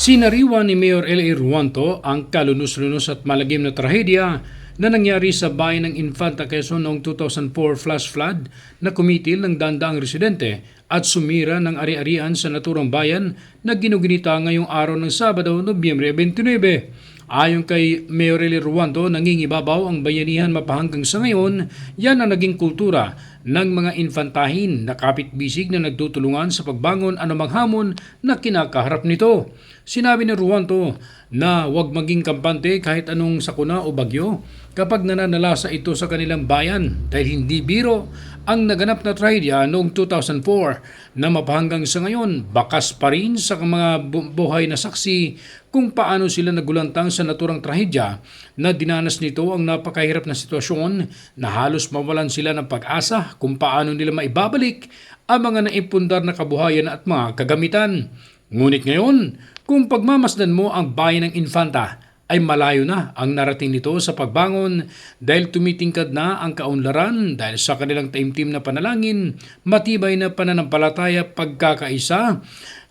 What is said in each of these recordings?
Sinariwa ni Mayor L.A. Ruanto ang kalunos-lunos at malagim na trahedya na nangyari sa bayan ng Infanta, Quezon noong 2004 flash flood na kumitil ng dandaang residente at sumira ng ari-arian sa naturang bayan na ginuginita ngayong araw ng Sabado, Nobyembre 29. Ayon kay Mayor L.A. Ruanto, nangingibabaw ang bayanihan mapahanggang sa ngayon. Yan ang naging kultura ng mga infantahin na kapitbisig na nagtutulungan sa pagbangon anumang hamon na kinakaharap nito. Sinabi ni Ruanto na huwag maging kampante kahit anong sakuna o bagyo kapag nananalasa ito sa kanilang bayan dahil hindi biro ang naganap na trahedya noong 2004 na mapahanggang sa ngayon bakas pa rin sa mga buhay na saksi kung paano sila nagulantang sa naturang trahedya na dinanas nito ang napakahirap na sitwasyon na halos mawalan sila ng pag-asa kung paano nila maibabalik ang mga naipundar na kabuhayan at mga kagamitan. Ngunit ngayon, kung pagmamasdan mo ang bayan ng Infanta, ay malayo na ang narating nito sa pagbangon dahil tumitingkad na ang kaunlaran dahil sa kanilang taimtim na panalangin, matibay na pananampalataya, pagkakaisa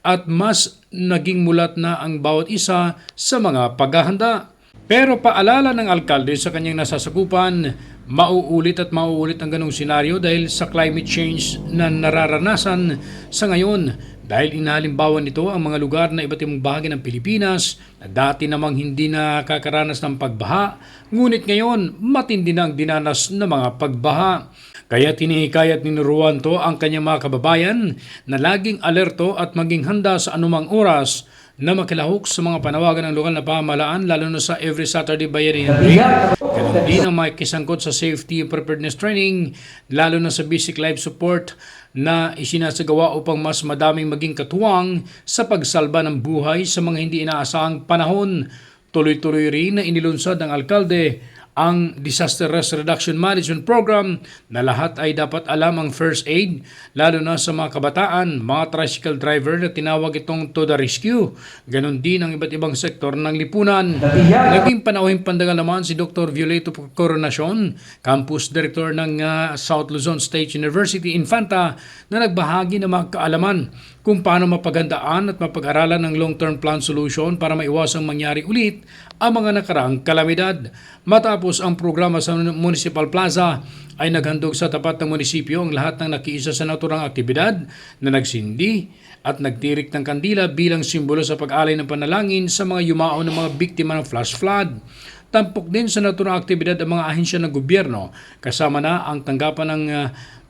at mas naging mulat na ang bawat isa sa mga paghahanda. Pero paalala ng alkalde sa kanyang nasasakupan, mauulit at mauulit ang ganong senaryo dahil sa climate change na nararanasan sa ngayon. Dahil inahalimbawa nito ang mga lugar na iba't ibang bahagi ng Pilipinas na dati namang hindi nakakaranas ng pagbaha, ngunit ngayon matindi na ang dinanas ng mga pagbaha. Kaya tinihikayat ni Ruanto ang kanyang mga kababayan na laging alerto at maging handa sa anumang oras na makilahok sa mga panawagan ng lokal na pamahalaan lalo na sa every Saturday Bayanihan Day. Ganon din ang makikisangkot sa safety and preparedness training lalo na sa basic life support na isinasagawa upang mas madaming maging katuwang sa pagsalba ng buhay sa mga hindi inaasahang panahon. Tuloy-tuloy rin na inilunsad ng alkalde ang Disaster Risk Reduction Management Program na lahat ay dapat alam ang first aid, lalo na sa mga kabataan, mga tricycle driver na tinawag itong to the rescue. Ganon din ang iba't ibang sektor ng lipunan. Naging panauhing pandagal naman si Dr. Violeto Coronacion, Campus Director ng South Luzon State University, Infanta, na nagbahagi ng mga kaalaman kung paano mapagandaan at mapag-aralan ng long-term plan solution para maiwasang mangyari ulit ang mga nakaraang kalamidad. Matapos ang programa sa Municipal Plaza, ay naghandog sa tapat ng munisipyo ang lahat ng nakiisa sa naturang aktibidad na nagsindi at nagtirik ng kandila bilang simbolo sa pag-alay ng panalangin sa mga yumao ng mga biktima ng flash flood. Tampok din sa naturang aktibidad ang mga ahensya ng gobyerno, kasama na ang tanggapan ng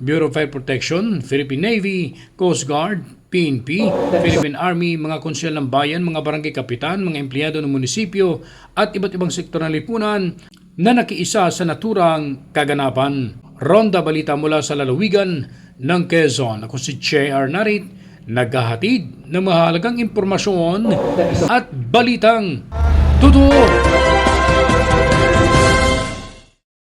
Bureau of Fire Protection, Philippine Navy, Coast Guard, PNP, Philippine Army, mga konsyel ng bayan, mga barangay kapitan, mga empleyado ng munisipyo at iba't ibang sektor ng lipunan na nakiisa sa naturang kaganapan. Ronda balita mula sa lalawigan ng Quezon. Ako si J.R. Narit, naghahatid ng mahalagang impormasyon at balitang totoo.